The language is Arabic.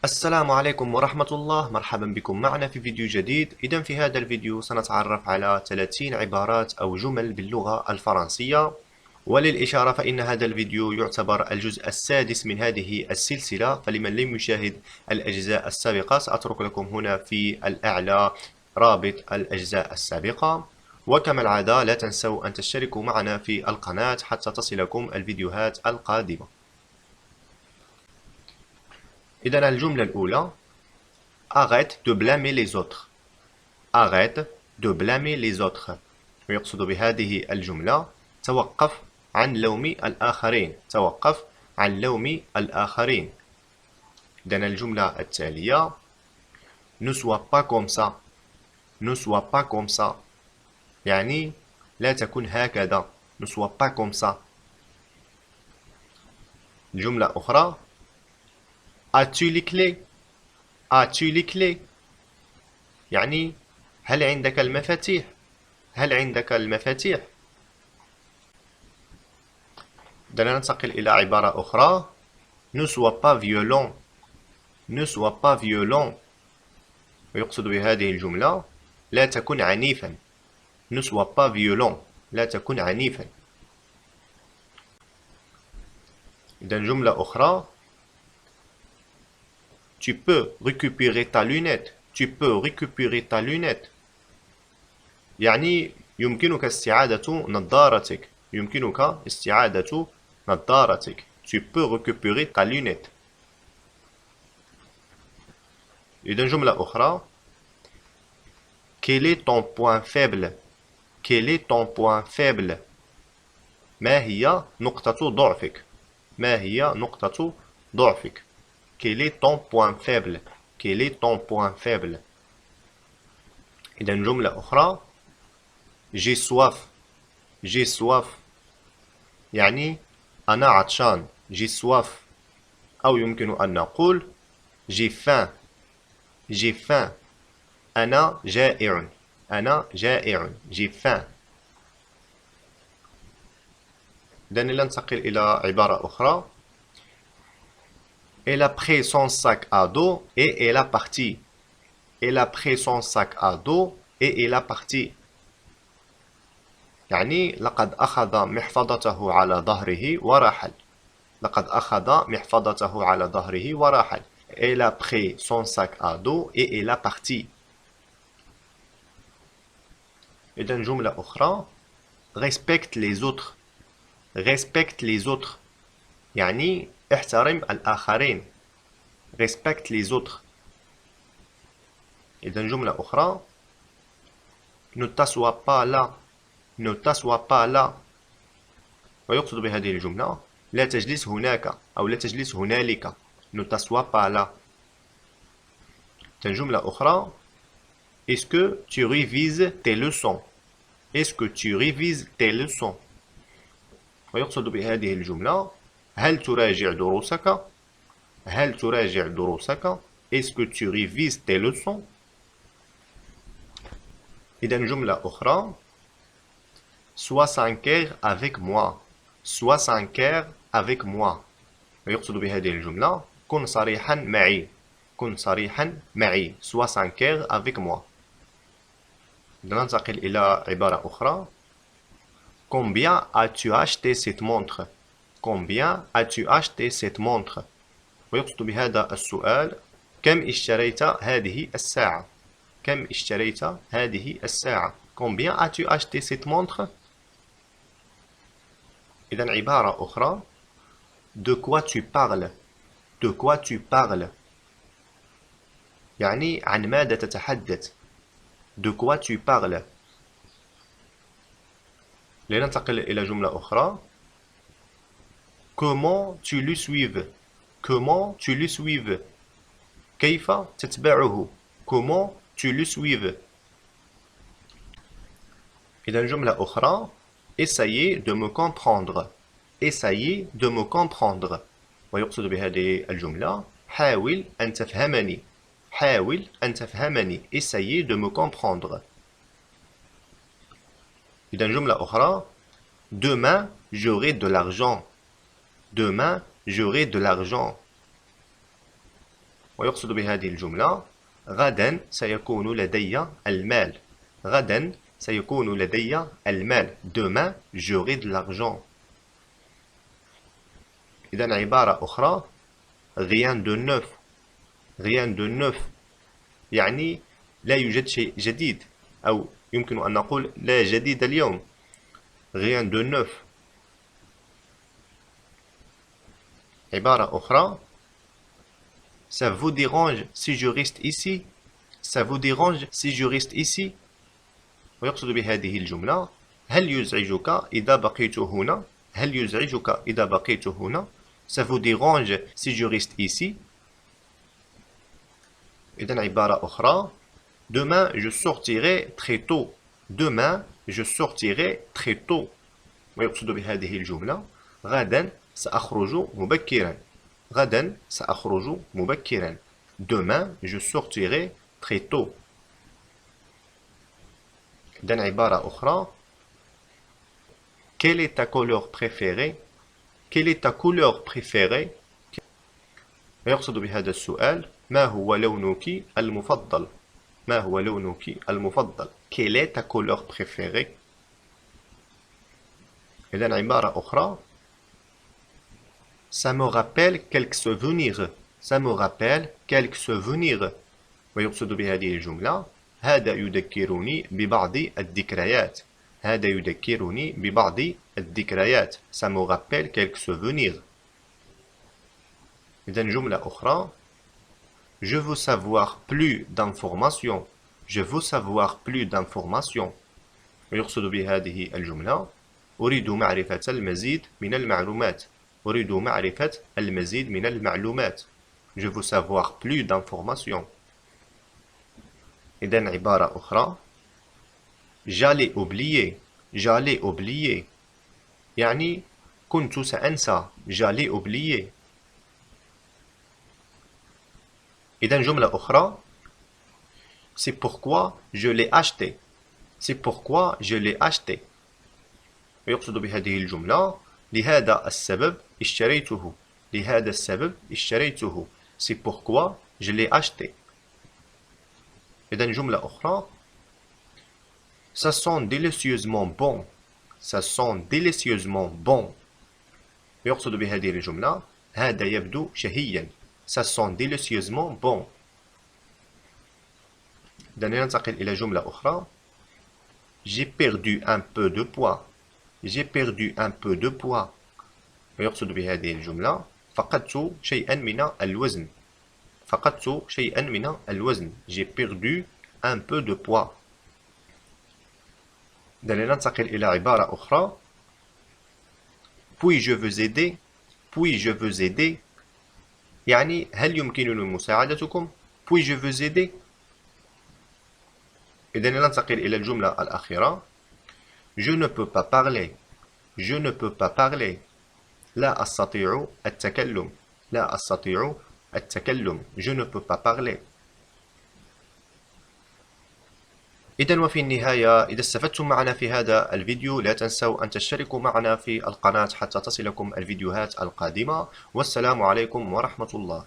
السلام عليكم ورحمة الله. مرحبا بكم معنا في فيديو جديد. إذا في هذا الفيديو سنتعرف على 30 عبارات أو جمل باللغة الفرنسية. وللإشارة فإن هذا الفيديو يعتبر الجزء السادس من هذه السلسلة، فلمن لم يشاهد الأجزاء السابقة سأترك لكم هنا في الأعلى رابط الأجزاء السابقة. وكما العادة لا تنسوا أن تشتركوا معنا في القناة حتى تصلكم الفيديوهات القادمة. إذا الجملة الأولى: Arrête de blâmer les autres. Arrête de blâmer les autres. ويقصد بهذه الجملة توقف عن لوم الآخرين. توقف عن لوم الآخرين. إذا الجملة التالية: Ne sois pas comme ça. Ne sois pas comme ça. يعني لا تكن هكذا. Ne sois pas comme ça. جملة أخرى: As-tu les clés? As-tu les clés؟ يعني هل عندك المفاتيح؟ هل عندك المفاتيح؟ دعنا ننتقل إلى عبارة أخرى: Ne sois pas violent. Ne sois pas violent. ويقصد بهذه الجملة لا تكن عنيفا. Ne sois pas violent. لا تكن عنيفا. إذا جملة أخرى: Tu peux récupérer ta lunette. Tu peux récupérer ta lunette. يعني يمكنك استعادة نظارتك. يمكنك استعادة نظارتك. Tu peux récupérer ta lunette. إذا جملة أخرى: Quel est ton point faible? Quel est ton point faible? ما هي نقطة ضعفك؟ ما هي نقطة ضعفك؟ Quel est ton point faible? Quel est ton point faible? إذا جملة أخرى: J'ai soif. J'ai soif. يعني أنا عطشان. J'ai soif. أو يمكن أن نقول J'ai faim. J'ai faim. أنا جائع. أنا جائع. J'ai faim. إذا ننتقل إلى عبارة أخرى: Elle a pris son sac à dos et elle a parti. Elle a pris son sac à dos et elle a parti. يعني لقد أخذ محفظته على ظهره ورحل. لقد أخذ محفظته على ظهره ورحل. Elle a pris son sac à dos et elle a parti. إذا جملة أخرى: Respecte les autres. Respecte les autres. يعني احترم الآخرين. Respecte les autres. إذا جملة أخرى: Ne t'assois pas là. Ne t'assois pas là. ويقصد بهذه الجملة لا تجلس هناك أو لا تجلس هنالك. Ne t'assois pas là. جملة أخرى: Est-ce que tu révises tes leçons? Est-ce que tu révises tes leçons? ويقصد بهذه الجملة هل تراجع دروسك؟ هل تراجع دروسك؟ Est-ce que tu révises tes leçons? إذا جملة أخرى: Sois sincère avec moi. Sois sincère avec moi. ويقصد بهذه الجملة كن صريحا معي. كن صريحا معي. Sois sincère avec moi. ننتقل إلى عبارة أخرى: Combien as-tu acheté cette montre? Combien as-tu acheté cette montre? ويقصد بهذا السؤال كم اشتريت هذه الساعة؟ كم اشتريت هذه الساعة؟ Combien as-tu acheté cette montre? إذا عبارة أخرى: De quoi tu parles? De quoi tu parles? يعني عن ماذا تتحدث؟ De quoi tu parles? لننتقل إلى جملة أخرى: Comment tu le suives? Comment tu le suives? كيف تتبعه؟ Comment tu le suives? إذا جملة أخرى: Essayez de me comprendre. Essayez de me comprendre. ويقصد بهذه الجملة حاول أن تفهمني. حاول أن تفهمني. Essayez de me comprendre. إذا جملة أخرى: Demain, j'aurai de l'argent. Demain, j'aurai de l'argent. ويقصد بهذه الجملة غدا سيكون لدي المال. غدا سيكون لدي المال. Demain, j'aurai de l'argent. إذن عبارة أخرى rien de neuf. rien de neuf يعني لا يوجد شيء جديد، أو يمكن أن نقول لا جديد اليوم. rien de neuf. عبارة أخرى ça vous dérange si je reste ici. ça vous dérange si je reste ici. ويقصد بهذه الجملة هل يزعجك إذا بقيت هنا؟ هل يزعجك إذا بقيت هنا؟ ça vous dérange si je reste ici. إذن عبارة أخرى demain je sortirai très tôt. demain je sortirai très tôt. ويقصد بهذه الجملة غدا سأخرج مبكرا. غدا سأخرج مبكرا. demain je sortirai très tôt. إذن عبارة أخرى quelle est ta couleur préférée؟ quelle est ta couleur préférée؟ ويقصد بهذا السؤال ما هو لونك المفضل؟ ما هو لونك المفضل؟ quelle est ta couleur préférée؟ إذن عبارة أخرى ça me rappelle quelques souvenirs. ça me rappelle quelques souvenirs. ويقصد بهذه الجملة هذا يذكرني ببعض الذكريات. هذا يذكرني ببعض الذكريات. ça me rappelle quelques souvenirs. إذن جملة أخرى je veux savoir plus d'informations. je veux savoir plus d'informations. ويقصد بهذه الجملة أريد معرفة المزيد من المعلومات. أريد معرفة المزيد من المعلومات. je veux savoir plus d'informations. إذن عبارة أخرى j'allais oublier. j'allais oublier يعني كنت سأنسى. j'allais oublier. إذن جملة أخرى c'est pourquoi je l'ai acheté. c'est pourquoi je l'ai acheté. ويقصد بهذه الجملة لهذا السبب اشتريته. لهذا السبب اشتريته. c'est pourquoi je l'ai acheté. إذن جملة أخرى ça sent délicieusement bon. ça sent délicieusement bon. ويقصد بهذه الجملة هذا يبدو شهيا. ça sent délicieusement bon. إذن ننتقل إلى جملة أخرى j'ai perdu un peu de poids. j'ai perdu un peu de poids. ويقصد بهذه الجملة فقدت شيئا من الوزن. فقدت شيئا من الوزن. j'ai perdu un peu de poids. إذن ننتقل إلى عبارة أخرى puis je veux aider. puis je veux aider يعني هل يمكنني مساعدتكم؟ puis je veux aider. إذن ننتقل إلى الجملة الأخيرة je ne peux pas parler. je ne peux pas parler لا أستطيع التكلم. لا أستطيع التكلم. je ne peux pas parler. إذن وفي النهاية إذا استفدتم معنا في هذا الفيديو لا تنسوا أن تشتركوا معنا في القناة حتى تصلكم الفيديوهات القادمة. والسلام عليكم ورحمة الله.